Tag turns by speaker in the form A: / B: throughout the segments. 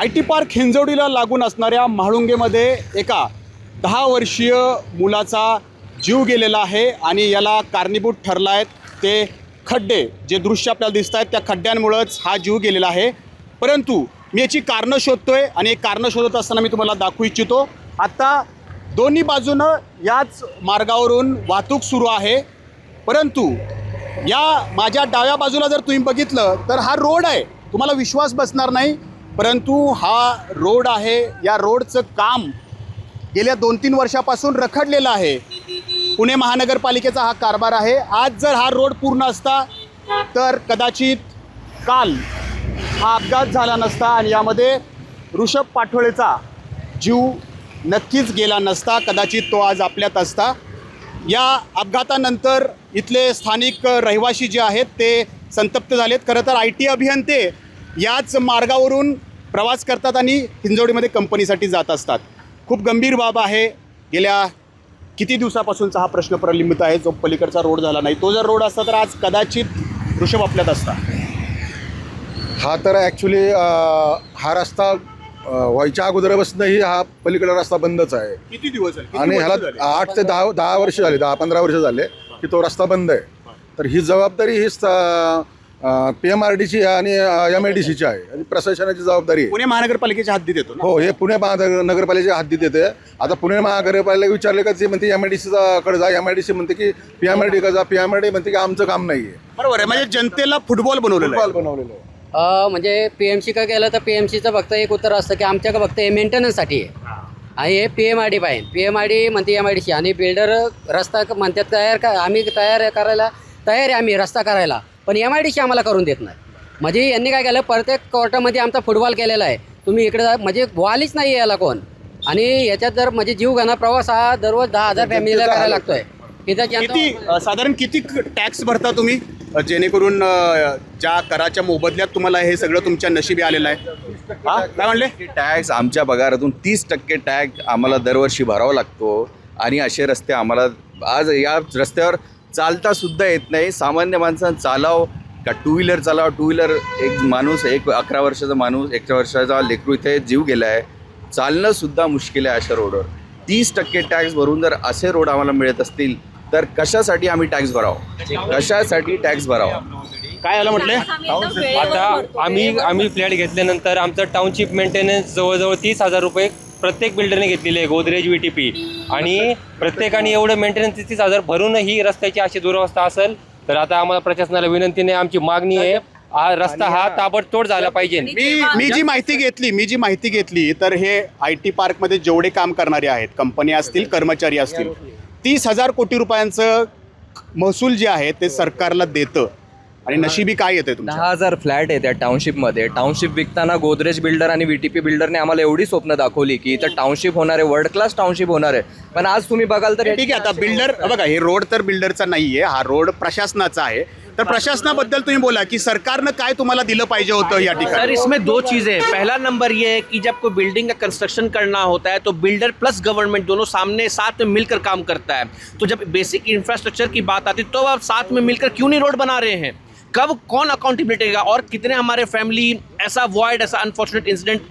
A: IT park हिंजवडीला लागून असणाऱ्या म्हाळुंगेमध्ये एका 10 वर्षीय मुलाचा जीव गेलेला आहे आणि याला कारणीभूत ठरला आहे ते खड्डे. जे दृश्य आपल्याला दिसत आहेत त्या खड्ड्यांमुळेच हा जीव गेलेला आहे. परंतु मी याची कारणं शोधतोय आणि एक कारणं शोधत असताना मी तुम्हाला दाखवू इच्छितो. आता दोन्ही बाजूनं याच मार्गावरून वाहतूक सुरू आहे, परंतु या माझ्या डाव्या बाजूला जर तुम्ही बघितलं तर हा रोड आहे. तुम्हाला विश्वास बसणार नाही, परंतु हा रोड आहे. या रोडचं काम गेल्या 2-3 वर्षापासून रखडलेलं आहे. पुणे महानगरपालिकेचा हा कारभार आहे. आज जर हा रोड पूर्ण असता तर कदाचित काल हा अपघात झाला नसता आणि यामध्ये ऋषभ पाठोळेचा जीव नक्कीच गेला नसता. कदाचित तो आज आपल्यात असता. या अपघातानंतर इथले स्थानिक रहिवासी जे आहेत ते संतप्त झालेत. खरं तर IT अभियंते याच मार्गावरून प्रवास करतात आणि हिंजवडीमध्ये कंपनीसाठी जात असतात. खूप गंभीर बाब आहे. गेल्या किती दिवसापासूनचा हा प्रश्न प्रलंबित आहे. जो पलीकडचा रोड झाला नाही, तो जर रोड असता तर आज कदाचित ऋषभ आपल्यात असता.
B: हा तर ॲक्च्युली हा रस्ता व्हायच्या अगोदरपासूनही हा पलीकडला रस्ता बंदच आहे.
A: किती दिवस झाले?
B: आणि ह्याला 8 ते 10 वर्ष झाले, 10-15 वर्ष झाले की तो रस्ता बंद आहे. तर ही जबाबदारी ही PMRDची आणि MIDCची आहे आणि प्रशासनाची जबाबदारी आहे.
A: पुणे महानगरपालिकेच्या हद्दीत येतो ना?
B: हो, हे पुणे महानगरपालिकेच्या हद्दीत येते. आता पुणे महानगरपालिका विचारले का ते म्हणते MIDCचा कडे जा, MIDC म्हणते की PMRD का जा, PMRD म्हणते की आमचं काम नाही आहे.
A: बरोबर आहे. म्हणजे जनतेला फुटबॉल बनवलेलं आहे.
B: बनवलेलं आहे.
C: म्हणजे PMC का केलं तर PMCचं फक्त एक उत्तर असतं की आमच्याकडे फक्त हे मेंटेनन्ससाठी आहे आणि हे PMRD पाहिजे. PMRD म्हणते MIDC आणि बिल्डर रस्ता म्हणतात आम्ही तयार करायला तयार आहे, आम्ही रस्ता करायला, पण MIDC आम्हाला करून देत नाही. म्हणजे यांनी काय केलं, प्रत्येक कोर्टामध्ये आमचा फुटबॉल केलेला आहे. तुम्ही इकडे म्हणजे वालीच नाही याला कोण. आणि याच्यात जर म्हणजे जीव घाणा प्रवास हा दररोज 10,000 फॅमिलीला करायला लागतोय.
A: किती साधारण किती टॅक्स भरता तुम्ही, जेणेकरून ज्या कराच्या मोबदल्यात तुम्हाला हे सगळं तुमच्या नशिबी आलेलं आहे? काय म्हणले?
D: टॅक्स आमच्या पगारातून 30% टॅक्स आम्हाला दरवर्षी भरावा लागतो. आणि असे रस्ते आम्हाला आज या रस्त्यावर चालता सुद्धा येत नाही. सामान्य माणसांना चालाव का टू व्हीलर चालाव, टू व्हीलर एक माणूस, एक 11 वर्षाचा माणूस, 1 वर्षाचा लेकरू इथे जीव गेला आहे. चालणं सुद्धा मुश्किल आहे अशा रोडवर. 30% टॅक्स भरून जर असे रोड आम्हाला मिळत असतील तर कशासाठी आम्ही टॅक्स भरावं, कशासाठी टॅक्स भरावं?
A: काय आलं म्हटले?
E: आता आम्ही फ्लॅट घेतल्यानंतर आमचं टाउनशिप मेंटेनन्स जवळजवळ 30,000 रुपये प्रत्येक बिल्डरने घेतलेले आहे, गोदरेज VTP. आणि प्रत्येकाने एवढं मेंटेनन्स 30,000 भरूनही रस्त्याची अशी दुरवस्था असेल तर आता आम्हाला प्रशासनाला विनंतीने आमची मागणी आहे, हा रस्ता हा ताबडतोड झाला पाहिजे.
A: मी जी माहिती घेतली तर हे IT पार्कमध्ये जेवढे काम करणारे आहेत, कंपनी असतील, कर्मचारी असतील, 30,000 कोटी रुपयांचं महसूल जे आहे ते सरकारला देतं. आणि नशिबी काय येते तुमच्या?
F: 10,000 फ्लॅट आहे त्या टाउनशिपमध्ये. टाउनशिप विकताना गोदरेज बिल्डर आणि VTP बिल्डरने आम्हाला एवढी स्वप्न दाखवली की इथं टाउनशिप होणार आहे, वर्ल्ड क्लास टाउनशिप होणार आहे. पण आज तुम्ही बघाल तर
A: ठीक आहे, आता बिल्डर बघा, हे रोड तर बिल्डरचा नाही आहे, हा रोड प्रशासनाचा आहे. तर प्रशासनाबद्दल तुम्ही बोला की सरकारनं काय तुम्हाला दिलं पाहिजे होतं या
G: सर,
A: ठिकाणी?
G: इसमें 2 चीज़ें हैं. पहला नंबर ये है कि जब कोई बिल्डिंग का कंस्ट्रक्शन करना होता है तो बिल्डर प्लस गवर्नमेंट दोनों सामने साथ में मिलकर काम करता है. तो जब बेसिक इंफ्रास्ट्रक्चर की बात आती है तो आप साथ में मिलकर क्यों नहीं रोड बना रहे हैं? कब कौन अकाउंटेबिलिटी देगा और कितने हमारे फैमिली ऐसा वॉइड, ऐसा अनफॉर्चुनेट इंसिडेंट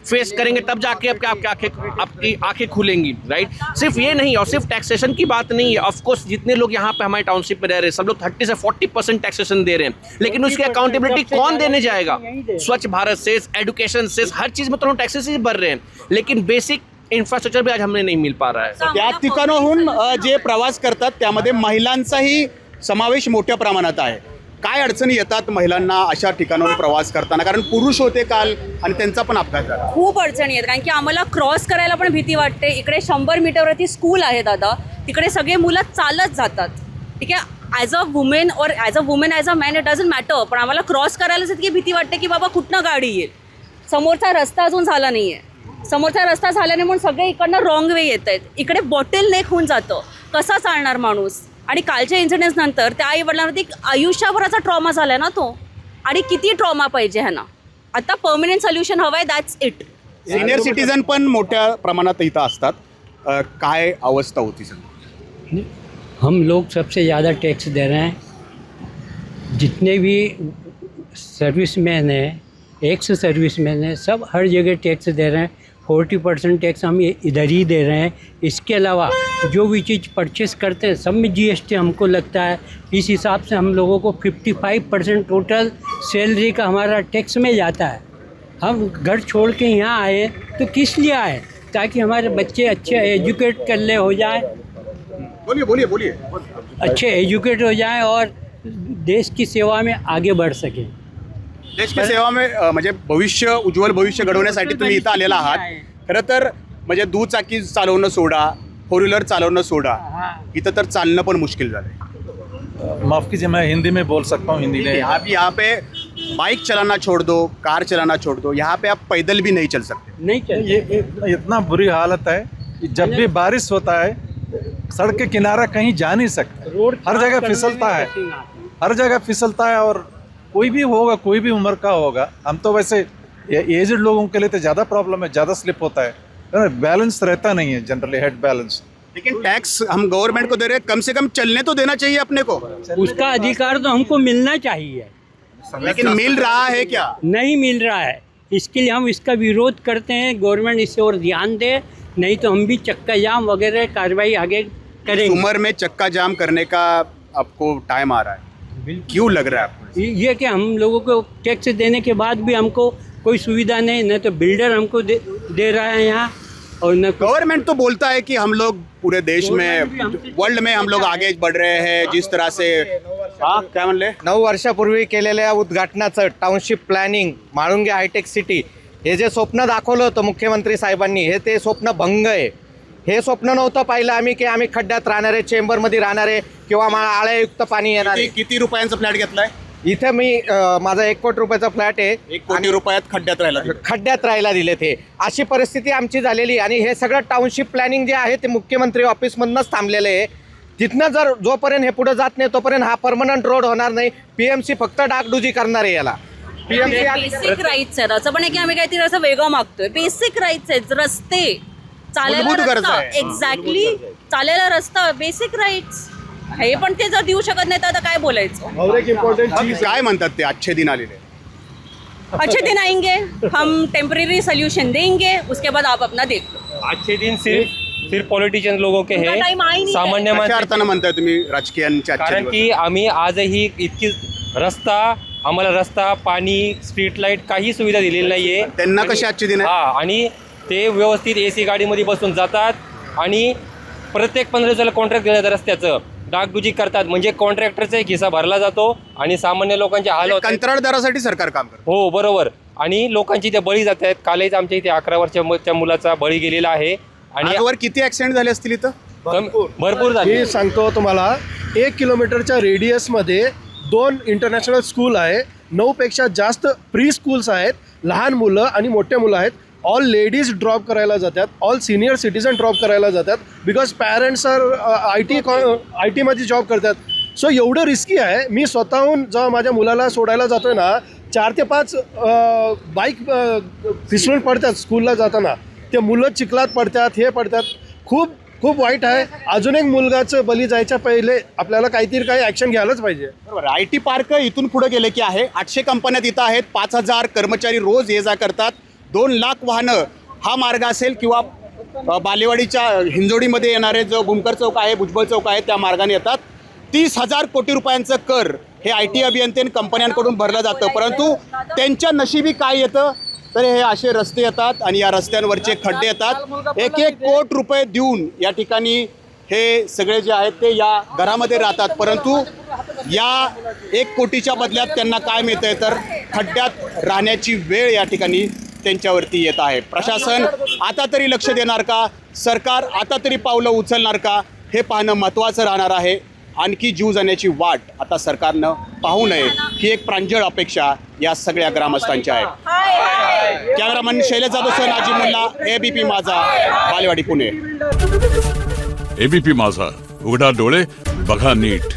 G: फेस करेंगे, तब जाके आपकी आंखें खुलेंगी. राइट? सिर्फ ये नहीं, और सिर्फ टैक्सेशन की बात नहीं है. ऑफ कोर्स जितने लोग यहाँ पे हमारे टाउनशिप में रह रहे हैं सब लोग 30 से 40% टैक्सेशन दे रहे हैं, लेकिन उसकी अकाउंटेबिलिटी कौन देने जाएगा? स्वच्छ भारत से, एडुकेशन से, हर चीज़ में तो लोग टैक्सेस ही भर रहे हैं, लेकिन बेसिक इन्फ्रास्ट्रक्चर भी आज हमें नहीं मिल पा रहा है.
A: त्या ठिकाणाहून जे प्रवास करतात त्यामध्ये महिलांचाही समावेश मोठ्या प्रमाणात आहे. काय अडचणी येतात महिलांना अशा ठिकाणाहून प्रवास करताना? कारण पुरुष होते काल आणि त्यांचा पण अपघात झाला.
H: खूप अडचणी आहेत, कारण की आम्हाला क्रॉस करायला पण भीती वाटते. इकडे 100 मीटरवरती स्कूल आहे दादा, तिकडे सगळे मुलं चालत जातात. ठीक आहे, ॲज अ वुमेन और as a man it doesn't matter, पण आम्हाला क्रॉस करायलाच इतकी भीती वाटते की बाबा कुठनं गाडी येईल. समोरचा रस्ता अजून झाला नाही आहे. समोरचा रस्ता झाल्याने म्हणून सगळे इकडनं रॉंग वे येत आहेत. इकडे बॉटल नेक होऊन जातं, कसा चालणार माणूस? आणि कालच्या इन्सिडेंट्स नंतर त्या आईवडिलांवरती आयुष्यभराचा ट्रॉमा झाला ना तो. आणि किती ट्रॉमा पाहिजे ह्यांना? आता परमनंट सोल्युशन हवं आहे, दॅट्स इट.
A: सिनियर सिटीजन पण मोठ्या प्रमाणात इथं असतात. काय अवस्था होती सर?
I: हम लोग सबसे ज़्यादा टैक्स दे रहे हैं. जितने भी सर्विसमैन हैं एक्स सर्विसमैन हैं, सब हर जगह टैक्स दे रहे हैं। 40% टैक्स हम इधर ही दे रहे हैं। इसके अलावा जो भी चीज़ परचेस करते हैं सब में जीएसटी हमको लगता है। इस हिसाब से हम लोगों को 55% टोटल सैलरी का हमारा टैक्स में जाता है। हम घर छोड़ के यहाँ आए तो किस लिए आए? ताकि हमारे बच्चे अच्छे एजुकेट कर ले हो जाए,
A: बोलिए
I: अच्छे एजुकेट हो जाएं और देश की सेवा में आगे बढ़ सकें।
A: देश की सेवा में म्हणजे भविष्य, उज्ज्वल भविष्य घडवण्यासाठी तुम्ही इथं आलेला आहात. खरं तर म्हणजे दुचाकी चालवणं सोडा, 4 व्हीलर चालवणं सोडा, इथं तर चालणं पण मुश्किल झालंय.
J: माफ़ कीजिए, मैं हिंदी में बोल सकता हूँ, हिंदी में.
A: यहाँ पे बाइक चलाना छोड़ दो, कार चलाना छोड़ दो, यहाँ पे आप पैदल भी नहीं चल सकते.
I: नहीं चल
J: ये इतना बुरी हालत है कि जब भी बारिश होता है सड़क के किनारा कहीं जा नहीं सकते.
I: रोड
J: हर जगह फिसलता है, हर जगह फिसलता है. और कोई भी होगा, कोई भी उम्र का होगा, हम तो वैसे एजड लोगों के लिए तो ज़्यादा प्रॉब्लम है, ज़्यादा स्लिप होता है, बैलेंस रहता नहीं है जनरली, हेड बैलेंस.
A: लेकिन टैक्स हम गवर्नमेंट को दे रहे हैं, कम से कम चलने तो देना चाहिए अपने को.
I: उसका अधिकार तो हमको मिलना चाहिए,
A: लेकिन मिल रहा है क्या?
I: नहीं मिल रहा है. इसके लिए हम इसका विरोध करते हैं. गवर्नमेंट इसे और ध्यान दे, नहीं तो हम भी चक्का जाम वगैरह कार्रवाई आगे करेंगे.
A: उम्र में चक्का जाम करने का आपको टाइम आ रहा है, क्यों लग रहा है आपको?
I: ये कि हम लोगों को टैक्स देने के बाद भी हमको कोई सुविधा नहीं, न तो बिल्डर हमको दे रहा है यहाँ, और न
A: गवर्नमेंट तो बोलता है कि हम लोग पूरे देश में, वर्ल्ड में हम लोग आगे बढ़ रहे हैं. जिस तरह से काय म्हणले,
K: 9 वर्षापूर्वी केलेल्या उद्घाटनाचं township planning, Mhalunge hitech city, हे जे स्वप्न दाखवलं होतं मुख्यमंत्री साहेबांनी, हे ते स्वप्न भंग आहे. हे स्वप्न नव्हतं पाहिलं आम्ही की आम्ही खड्ड्यात राहणारे, चेंबरमध्ये राहणारे किंवा आळ्यायुक्त पाणी येणार.
A: किती रुपयांचा फ्लॅट घेतलाय?
K: इथे मी माझा 1 कोटी रुपयाचा फ्लॅट आहे.
A: 1 कोटी रुपयात
K: खड्ड्यात राहायला दिले ते. अशी परिस्थिती आमची झालेली. आणि हे सगळं टाउनशिप प्लॅनिंग जे आहे ते मुख्यमंत्री ऑफिसमधूनच थांबलेलं आहे. तिथनं जर जोपर्यंत हे पुढे जात नाही तोपर्यंत हा परमनंट रोड होणार नाही. PMC फक्त डागडुजी करणार आहे याला.
H: बेसिक राईट्स आहेत. असं पण आहे की आम्ही काहीतरी असं वेगळं मागतोय. बेसिक राईट्स आहेत, रस्ते, चालायला
A: मूलभूत गरजा
H: रस्ता,
A: आहे.
H: एक्झॅक्टली चालायला रस्ता, बेसिक राईट्स. हे पण ते जर देऊ शकत नाही तर आता काय बोलायचं?
A: काय म्हणतात ते अच्छे दिन आलेले?
H: अच्छे दिन आएंगे, हम टेम्परेरी सोल्यूशन देंगे, उसके बाद आप अपना देख लो.
E: अच्छे दिन सिर्फ पॉलिटिशियन लोगों के
H: उनका
E: हैं,
H: time आ ही नहीं
E: सामान्य
A: कशा
E: माणसं.
A: अर्थानं म्हणताय तुम्ही राजकीयांचे अच्छे
E: कारण
A: दिवस?
E: की आम्ही आजही इतकी आम्हाला रस्ता, पाणी, स्ट्रीट लाईट काही सुविधा दिलेली नाहीये.
A: त्यांना कसे आजचे दिन आहे?
E: हा, आणि ते व्यवस्थित AC गाडीमध्ये बसून जातात आणि प्रत्येक 15 दिवसाला कॉन्ट्रॅक्ट दिलं जातं रस्त्याचं. डागडुजी करतात, म्हणजे कॉन्ट्रॅक्टरचा एक हिस्सा भरला जातो आणि सामान्य लोकांचे हाल होतात.
A: कंत्राटदारासाठी सरकार काम करतं.
E: हो, बरोबर. आणि लोकांची ते बळी जात आहेत. कालच आमच्या इथे 11 वर्षाच्या मुलाचा बळी गेलेला आहे. आणि
A: आजवर किती ॲक्सिडेंट झाले असतील इथं?
E: भरपूर झाले.
L: मी सांगतो तुम्हाला, 1 किलोमीटरच्या रेडियसमध्ये 2 इंटरनॅशनल स्कूल आहे. 9पेक्षा जास्त प्री स्कूल्स आहेत. लहान मुलं आणि मोठे मुलं आहेत. ऑल लेडीज ड्रॉप करायला जातात, ऑल सिनियर सिटीजन ड्रॉप करायला जातात, बिकॉज पॅरेंट्स आय टीमध्ये जॉब करतात. सो एवढं रिस्की आहे. मी स्वतःहून जेव्हा माझ्या मुलाला सोडायला जातो आहे ना, 4 ते 5 बाईक फिसलून पडतात स्कूलला जाताना. ते मुलं चिखलात पडतात, हे पडतात. खूप खूप वाईट आहे. अजून एक मुलगाचं बली जायच्या पहिले आपल्याला काही ॲक्शन घ्यायलाच पाहिजे.
A: बरोबर. IT पार्क इथून पुढे गेले की आहे. 800 कंपन्या तिथं आहेत. 5000 कर्मचारी रोज ये जा करतात. 2 लाख वाहनं हा मार्ग असेल किंवा बालेवाडीच्या हिंजोडीमध्ये येणारे जो भूमकर चौक आहे, भुजबळ चौक आहे, त्या मार्गाने येतात. 30,000 कोटी रुपयांचं कर हे IT अभियंते आणि कंपन्यांकडून भरलं जातं. परंतु त्यांच्या नशिबी काय येतं तर हे असे रस्ते येतात आणि या रस्त्यांवरचे खड्डे येतात. 1-1 कोटी रुपये देऊन या ठिकाणी हे सगळे जे आहेत ते या घरामध्ये राहतात. परंतु या 1 कोटीच्या बदल्यात त्यांना काय मिळतं आहे तर खड्ड्यात राहण्याची वेळ या ठिकाणी त्यांच्यावरती येत आहे. प्रशासन आता तरी लक्ष देणार का? सरकार आता तरी पावलं उचलणार का? हे पाहणं महत्त्वाचं राहणार आहे. आणखी जीव जाण्याची वाट आता सरकारनं पाहू नये ही एक प्रांजळ अपेक्षा या सगळ्या ग्रामस्थांची आहे. Cameraman Shailesh Jadhav, Naji Mulla, ABP Majha, Balewadi, Pune.
M: ABP माझा, उघडा डोळे बघा नीट.